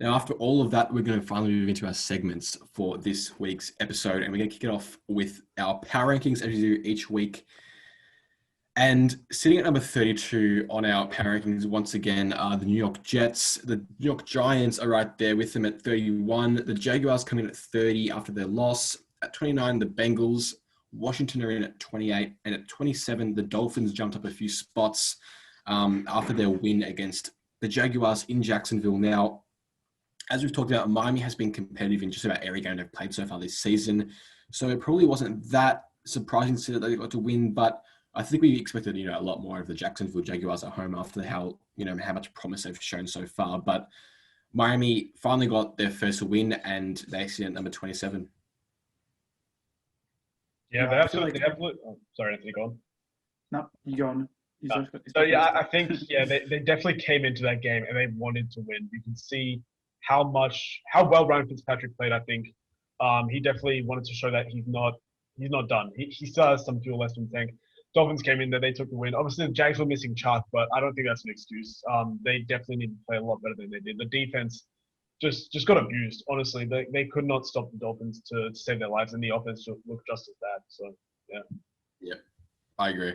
Now, after all of that, we're going to finally move into our segments for this week's episode, and we're going to kick it off with our power rankings as we do each week. And sitting at number 32 on our power rankings once again are the New York Jets. The New York Giants are right there with them at 31. The Jaguars come in at 30 after their loss. At 29, the Bengals. Washington are in at 28. And at 27, the Dolphins jumped up a few spots after their win against the Jaguars in Jacksonville. Now, as we've talked about, Miami has been competitive in just about every game they've played so far this season. So it probably wasn't that surprising to see that they got to win, but I think we expected, a lot more of the Jacksonville Jaguars at home after how much promise they've shown so far. But Miami finally got their first win, and they sit at number 27. Yeah, they absolutely. Sorry, Anthony, go on. No, you go on. I think they definitely came into that game and they wanted to win. You can see how well Ryan Fitzpatrick played. I think he definitely wanted to show that he's not done. He still has some fuel left in the tank. Dolphins came in there, they took the win. Obviously, the Jags were missing Chark, but I don't think that's an excuse. They definitely need to play a lot better than they did. The defense just got abused, honestly. They could not stop the Dolphins to save their lives, and the offense looked just as bad. So, yeah. Yeah, I agree.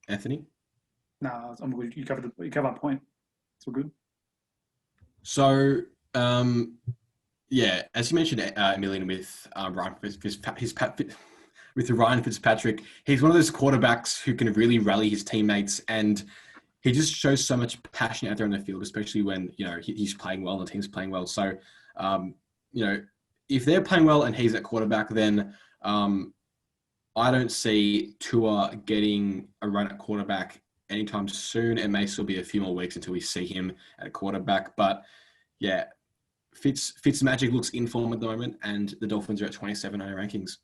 Anthony? No, I'm good. You covered my point. It's all good. So, as you mentioned, Emilian, with Ryan Fitzpatrick, he's one of those quarterbacks who can really rally his teammates, and he just shows so much passion out there on the field, especially when he's playing well and the team's playing well. So, if they're playing well and he's at quarterback, then I don't see Tua getting a run at quarterback anytime soon. It may still be a few more weeks until we see him at quarterback, but yeah, Fitzmagic looks in form at the moment, and the Dolphins are at 27 on our rankings.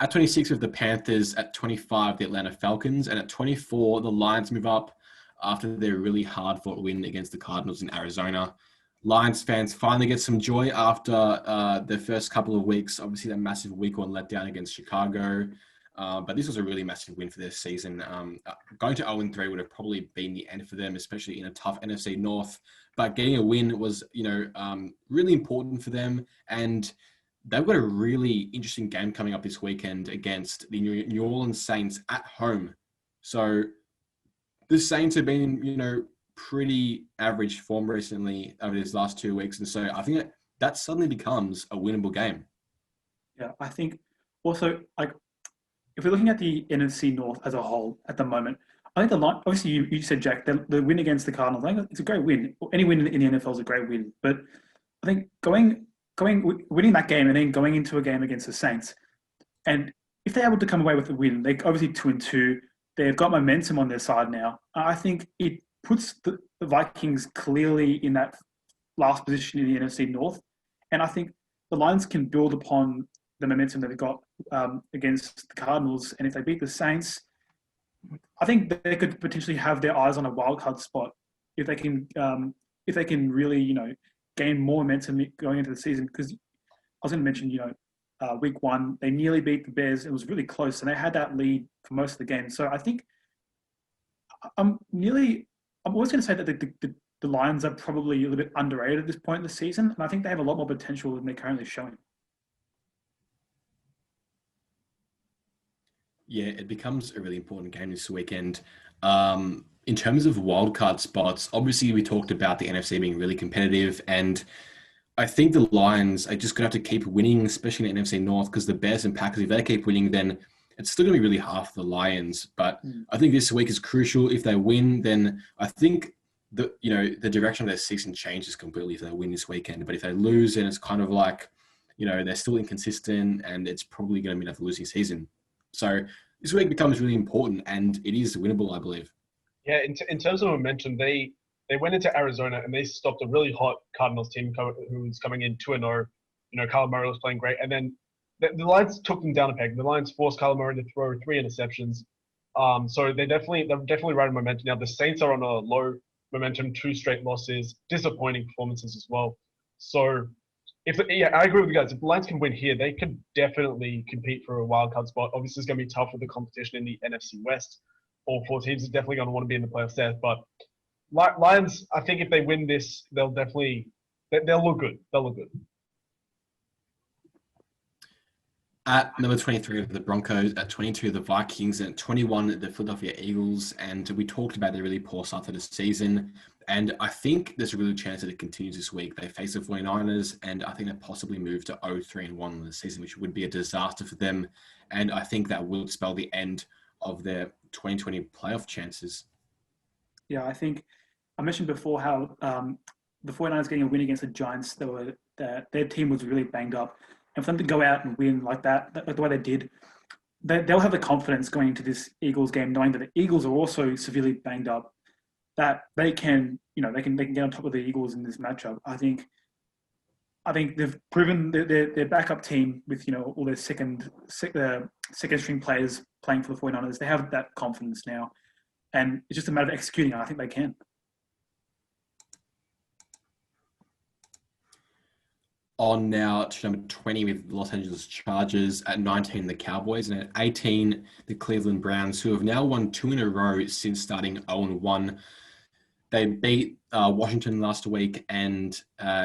At 26 with the Panthers, at 25 the Atlanta Falcons, and at 24 the Lions move up after their really hard-fought win against the Cardinals in Arizona. Lions fans finally get some joy after their first couple of weeks. Obviously, that massive week one letdown against Chicago, but this was a really massive win for their season. Going to 0-3 would have probably been the end for them, especially in a tough NFC North. But getting a win was, really important for them, and they've got a really interesting game coming up this weekend against the New Orleans Saints at home. So the Saints have been, pretty average form recently over these last 2 weeks. And so I think that suddenly becomes a winnable game. Yeah, I think also, if we're looking at the NFC North as a whole at the moment, I think the line, obviously you said, Jack, the win against the Cardinals, I think it's a great win. Any win in the NFL is a great win. But I think winning that game and then going into a game against the Saints, and if they're able to come away with a win, they're obviously 2-2. They've got momentum on their side now. I think it puts the Vikings clearly in that last position in the NFC North, and I think the Lions can build upon the momentum that they got against the Cardinals. And if they beat the Saints, I think they could potentially have their eyes on a wild card spot if they can really gain more momentum going into the season. Because I was going to mention, week one, they nearly beat the Bears. It was really close, and they had that lead for most of the game. So I think I'm always going to say that the Lions are probably a little bit underrated at this point in the season, and I think they have a lot more potential than they're currently showing. Yeah, it becomes a really important game this weekend. In terms of wildcard spots, obviously we talked about the NFC being really competitive, and I think the Lions are just going to have to keep winning, especially in the NFC North, because the Bears and Packers, if they keep winning, then it's still going to be really hard for the Lions. But I think this week is crucial. If they win, then I think the direction of their season changes completely if they win this weekend. But if they lose, then it's kind of like, they're still inconsistent, and it's probably going to be another losing season. So this week becomes really important, and it is winnable, I believe. Yeah, in terms of momentum, they went into Arizona and they stopped a really hot Cardinals team who was coming in 2-0. Kyler Murray was playing great, and then the Lions took them down a peg. The Lions forced Kyler Murray to throw 3 interceptions. So they're definitely right on momentum now. The Saints are on a low momentum, 2 straight losses, disappointing performances as well. So I agree with you guys. If the Lions can win here, they could definitely compete for a wild card spot. Obviously, it's going to be tough with the competition in the NFC West. All 4 teams are definitely going to want to be in the playoffs there. But Lions, I think if they win this, they'll definitely they'll look good. They'll look good. At number 23 of the Broncos, at 22 of the Vikings, and at 21 the Philadelphia Eagles. And we talked about the really poor start to the season. And I think there's a real chance that it continues this week. They face the 49ers, and I think they possibly move to 0-3-1 in the season, which would be a disaster for them. And I think that would spell the end of their 2020 playoff chances. Yeah, I think I mentioned before how the 49ers getting a win against the Giants, their team was really banged up. And for them to go out and win like that, the way they did, they'll have the confidence going into this Eagles game, knowing that the Eagles are also severely banged up, that they can get on top of the Eagles in this matchup. I think they've proven their backup team with all their second string players playing for the 49ers. They have that confidence now, and it's just a matter of executing. And I think they can. On now to number 20 with the Los Angeles Chargers, at 19 the Cowboys, and at 18 the Cleveland Browns, who have now won 2 in a row since starting 0-1. They beat Washington last week, and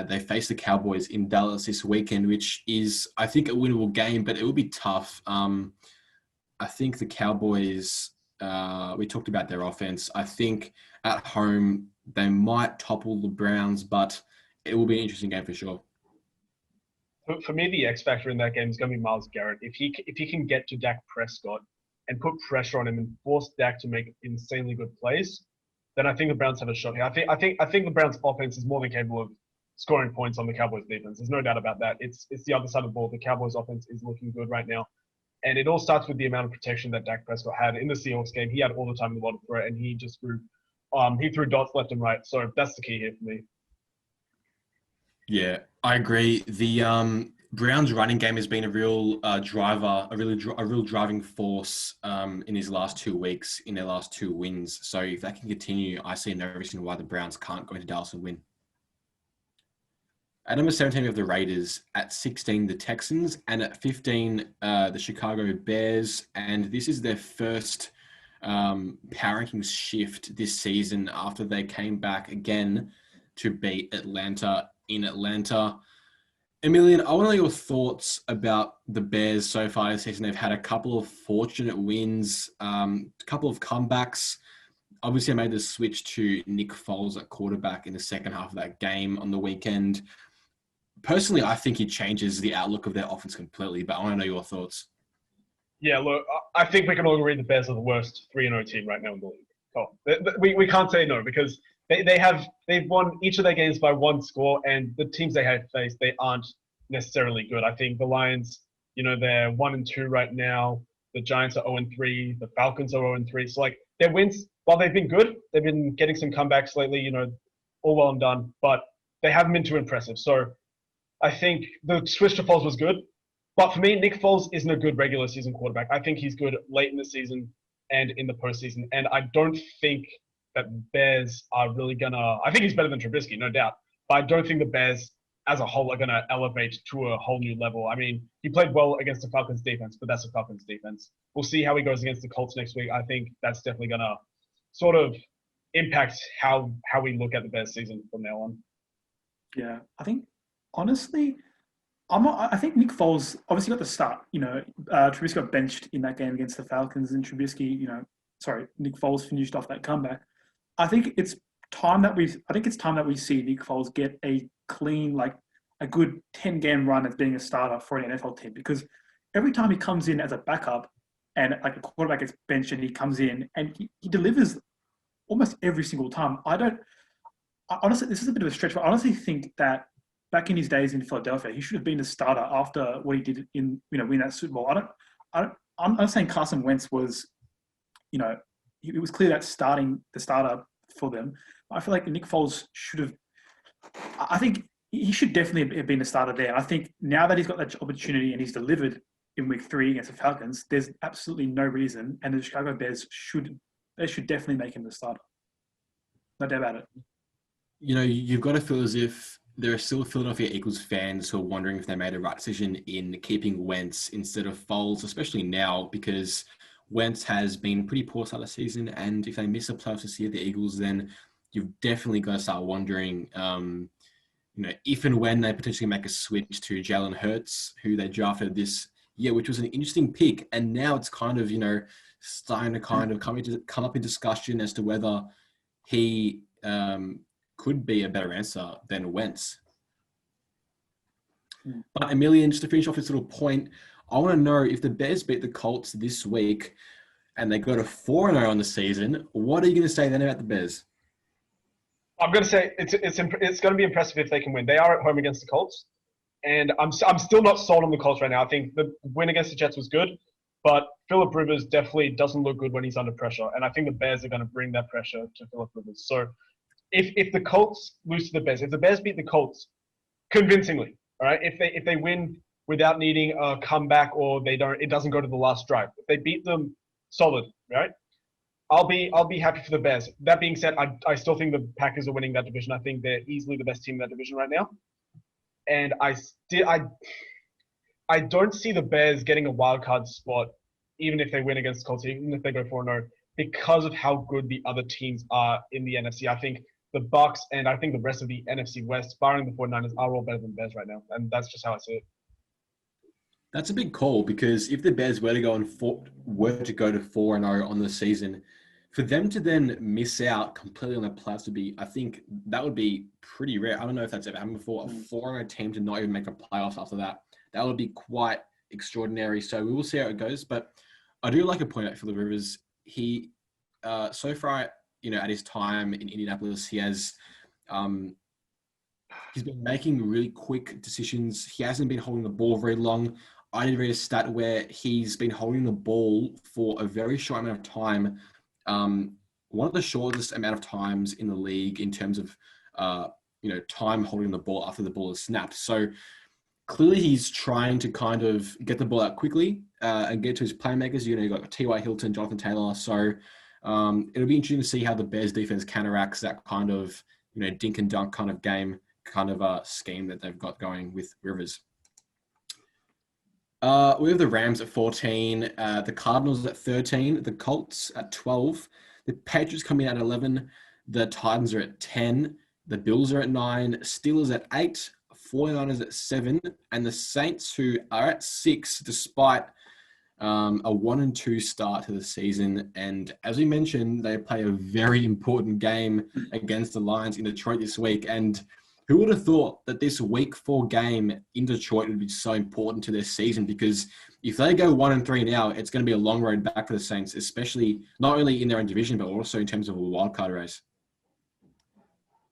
they face the Cowboys in Dallas this weekend, which is, I think, a winnable game, but it will be tough. I think the Cowboys, we talked about their offense. I think at home they might topple the Browns, but it will be an interesting game for sure. For me, the X factor in that game is going to be Myles Garrett. If he can get to Dak Prescott and put pressure on him and force Dak to make insanely good plays, then I think the Browns have a shot here. I think the Browns' offense is more than capable of scoring points on the Cowboys' defense. There's no doubt about that. It's the other side of the ball. The Cowboys' offense is looking good right now, and it all starts with the amount of protection that Dak Prescott had in the Seahawks game. He had all the time in the world to throw it, and he just threw dots left and right. So that's the key here for me. Yeah, I agree. The Browns' running game has been a real driver, a real driving force in his last 2 weeks, in their last 2 wins. So if that can continue, I see no reason why the Browns can't go into Dallas and win. At number 17 of the Raiders, at 16 the Texans, and at 15 the Chicago Bears. And this is their first power rankings shift this season after they came back again to beat Atlanta in Atlanta. Emilian, I want to know your thoughts about the Bears so far this season. They've had a couple of fortunate wins, a couple of comebacks. Obviously, I made the switch to Nick Foles at quarterback in the second half of that game on the weekend. Personally, I think he changes the outlook of their offense completely, but I want to know your thoughts. Yeah, look, I think we can all agree the Bears are the worst 3-0 team right now in the league. We can't say no because they've won each of their games by 1 score, and the teams they have faced, they aren't necessarily good. I think the Lions, they're 1-2 right now. The Giants are 0-3. The Falcons are 0-3. So their wins, while they've been good, they've been getting some comebacks lately. All well and done, but they haven't been too impressive. So I think the switch to Foles was good, but for me, Nick Foles isn't a good regular season quarterback. I think he's good late in the season and in the postseason, and I don't think that Bears are really I think he's better than Trubisky, no doubt. But I don't think the Bears as a whole are going to elevate to a whole new level. I mean, he played well against the Falcons defense, but that's the Falcons defense. We'll see how he goes against the Colts next week. I think that's definitely going to sort of impact how we look at the Bears season from now on. Yeah, I think, honestly, I think Nick Foles obviously got the start. Trubisky got benched in that game against the Falcons, and Nick Foles finished off that comeback. I think it's time that we see Nick Foles get a clean, a good 10-game run as being a starter for an NFL team, because every time he comes in as a backup and a quarterback gets benched and he comes in and he delivers almost every single time. Honestly, this is a bit of a stretch, but I honestly think that back in his days in Philadelphia, he should have been a starter after what he did in win that Super Bowl. I'm not saying Carson Wentz was, it was clear that the starter for them. I feel like Nick Foles should have. I think he should definitely have been a starter there. I think now that he's got that opportunity and he's delivered in Week 3 against the Falcons, there's absolutely no reason, and the Chicago Bears should definitely make him the starter. No doubt about it. You've got to feel as if there are still Philadelphia Eagles fans who are wondering if they made a right decision in keeping Wentz instead of Foles, especially now because Wentz has been pretty poor start of the season, and if they miss a playoffs this year, the Eagles, then you've definitely got to start wondering, if and when they potentially make a switch to Jalen Hurts, who they drafted this year, which was an interesting pick. And now it's kind of, starting to kind of come up in discussion as to whether he could be a better answer than Wentz. But Emilian, just to finish off this little point, I want to know if the Bears beat the Colts this week and they go to 4-0 on the season, what are you going to say then about the Bears? I'm going to say it's going to be impressive if they can win. They are at home against the Colts, and I'm still not sold on the Colts right now. I think the win against the Jets was good, but Phillip Rivers definitely doesn't look good when he's under pressure, and I think the Bears are going to bring that pressure to Phillip Rivers. So if the Colts lose to the Bears, if the Bears beat the Colts convincingly, all right, if they win without needing a comeback or it doesn't go to the last drive, if they beat them solid, right? I'll be happy for the Bears. That being said, I still think the Packers are winning that division. I think they're easily the best team in that division right now. And I don't see the Bears getting a wild card spot, even if they win against the Colts, even if they go 4-0, because of how good the other teams are in the NFC. I think the Bucks and I think the rest of the NFC West, barring the 49ers, are all better than the Bears right now. And that's just how I see it. That's a big call because if the Bears were to go to 4-0 on the season, for them to then miss out completely on the playoffs I think that would be pretty rare. I don't know if that's ever happened before. A 4-0 team to not even make a playoffs after that. That would be quite extraordinary. So we will see how it goes. But I do like a point out for the Rivers. He, so far, at his time in Indianapolis, he has, he's been making really quick decisions. He hasn't been holding the ball very long. I did read a stat where he's been holding the ball for a very short amount of time. One of the shortest amount of times in the league in terms of, time holding the ball after the ball is snapped. So clearly he's trying to kind of get the ball out quickly and get to his playmakers. You've got T.Y. Hilton, Jonathan Taylor. So it'll be interesting to see how the Bears defense counteracts that kind of, dink and dunk kind of game, kind of scheme that they've got going with Rivers. We have the Rams at 14, the Cardinals at 13, the Colts at 12, the Patriots coming in at 11, the Titans are at 10, the Bills are at 9, Steelers at 8, 49ers at 7, and the Saints, who are at 6 despite a 1-2 start to the season. And as we mentioned, they play a very important game against the Lions in Detroit this week. And who would have thought that this week 4 game in Detroit would be so important to their season? Because if they go 1-3 now, it's going to be a long road back for the Saints, especially not only in their own division, but also in terms of a wildcard race.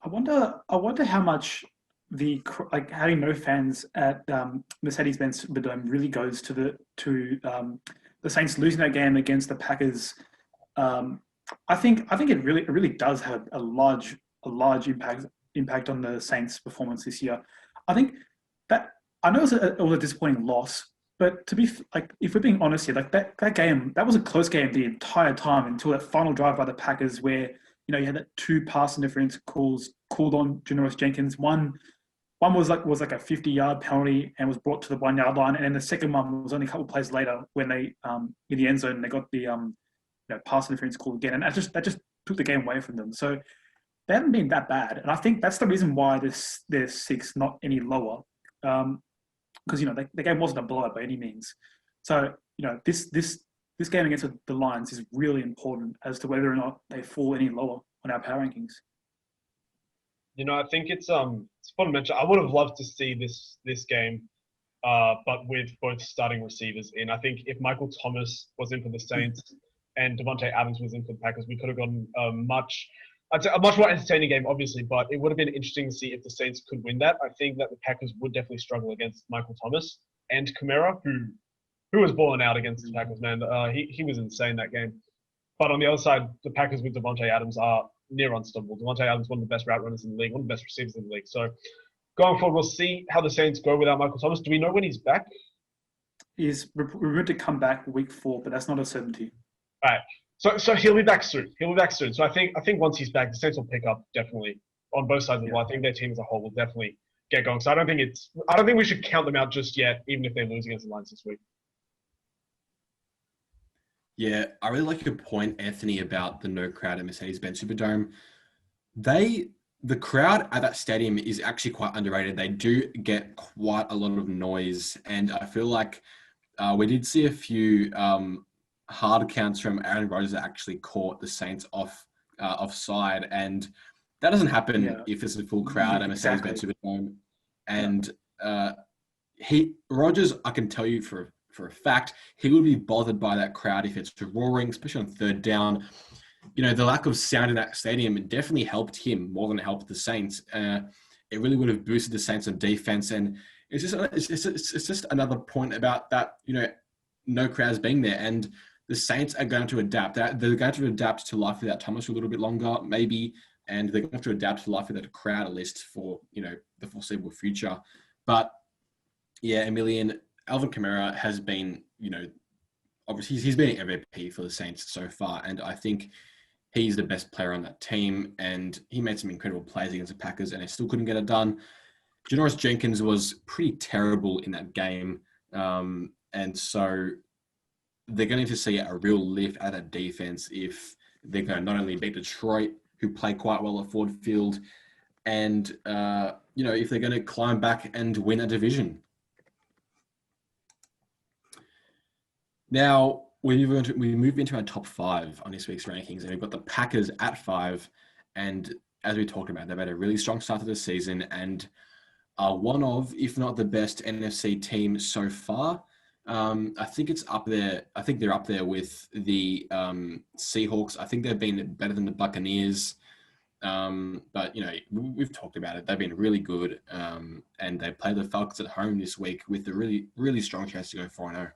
I wonder how much having no fans at Mercedes-Benz Superdome really goes to the Saints losing that game against the Packers. I think it really does have a large impact on the Saints' performance this year. I think that I know it was a disappointing loss, but to be if we're being honest here, that game, that was a close game the entire time until that final drive by the Packers where you had that 2 pass interference calls called on Janoris Jenkins. One was like a 50-yard penalty and was brought to the 1-yard line, and then the second one was only a couple of plays later when they in the end zone they got the pass interference call again, and that just took the game away from them. So they haven't been that bad, and I think that's the reason why they're 6, not any lower, because the game wasn't a blowout by any means. So this game against the Lions is really important as to whether or not they fall any lower on our power rankings. I think it's fundamental. I would have loved to see this game, but with both starting receivers in. I think if Michael Thomas was in for the Saints and Devontae Adams was in for the Packers, we could have gotten a much more entertaining game, obviously, but it would have been interesting to see if the Saints could win that. I think that the Packers would definitely struggle against Michael Thomas and Kamara, who was balling out against the Packers, man. He was insane that game. But on the other side, the Packers with Devontae Adams are near unstoppable. Devontae Adams, one of the best route runners in the league, one of the best receivers in the league. So going forward, we'll see how the Saints go without Michael Thomas. Do we know when he's back? He's rumored to come back week 4, but that's not a certainty. All right. So he'll be back soon. So I think once he's back, the Saints will pick up definitely on both sides of the ball. I think their team as a whole will definitely get going. So I don't think we should count them out just yet, even if they lose against the Lions this week. Yeah, I really like your point, Anthony, about the no crowd at Mercedes-Benz Superdome. They the crowd at that stadium is actually quite underrated. They do get quite a lot of noise, and I feel like we did see a few hard counts from Aaron Rodgers that actually caught the Saints offside, and that doesn't happen if it's a full crowd at Mercedes-Benz Superdome. And Rodgers, I can tell you for a fact, he would be bothered by that crowd if it's roaring, especially on third down. You know, the lack of sound in that stadium definitely helped him more than it helped the Saints. It really would have boosted the Saints on defense, and it's just another point about that. You know, no crowds being there, and the Saints are going to adapt. They're going to adapt to life without Thomas a little bit longer, maybe, and they're going to have to adapt to life without a crowd at least for the foreseeable future. But yeah, Emilian, Alvin Kamara has been, obviously he's been an MVP for the Saints so far, and I think he's the best player on that team, and he made some incredible plays against the Packers, and they still couldn't get it done. Janoris Jenkins was pretty terrible in that game, and so they're going to see a real lift out of defense if they're going to not only beat Detroit, who play quite well at Ford Field, and if they're going to climb back and win a division. Now, we move into our top 5 on this week's rankings, and we've got the Packers at 5. And as we talked about, they've had a really strong start to the season and are one of, if not the best NFC team so far. I think it's up there. I think they're up there with the Seahawks. I think they've been better than the Buccaneers. But, we've talked about it. They've been really good. And they play the Falcons at home this week with a really, really strong chance to go 4-0.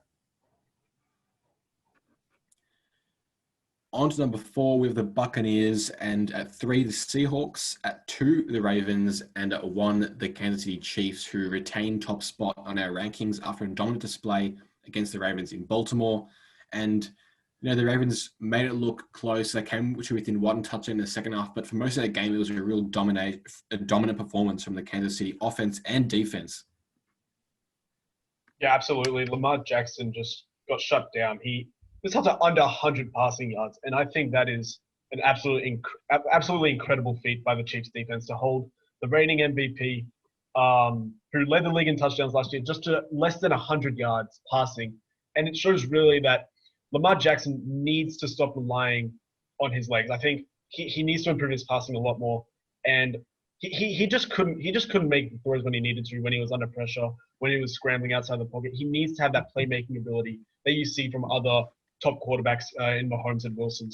On to number 4 with the Buccaneers, and at 3, the Seahawks, at 2, the Ravens, and at 1, the Kansas City Chiefs, who retain top spot on our rankings after a dominant display against the Ravens in Baltimore. And, the Ravens made it look close. They came to within 1 touchdown in the second half, but for most of that game, it was a real dominant performance from the Kansas City offense and defense. Yeah, absolutely. Lamar Jackson just got shut down. This has under 100 passing yards, and I think that is an absolutely incredible feat by the Chiefs defense to hold the reigning MVP, who led the league in touchdowns last year, just to less than 100 yards passing. And it shows really that Lamar Jackson needs to stop relying on his legs. I think he needs to improve his passing a lot more, and he just couldn't make the throws when he needed to, when he was under pressure, when he was scrambling outside the pocket. He needs to have that playmaking ability that you see from other top quarterbacks in Mahomes and Wilson,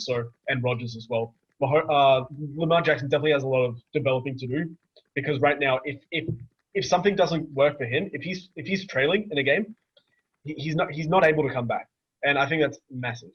and Rodgers as well. Lamar Jackson definitely has a lot of developing to do, because right now, if something doesn't work for him, if he's trailing in a game, he's not able to come back, and I think that's massive.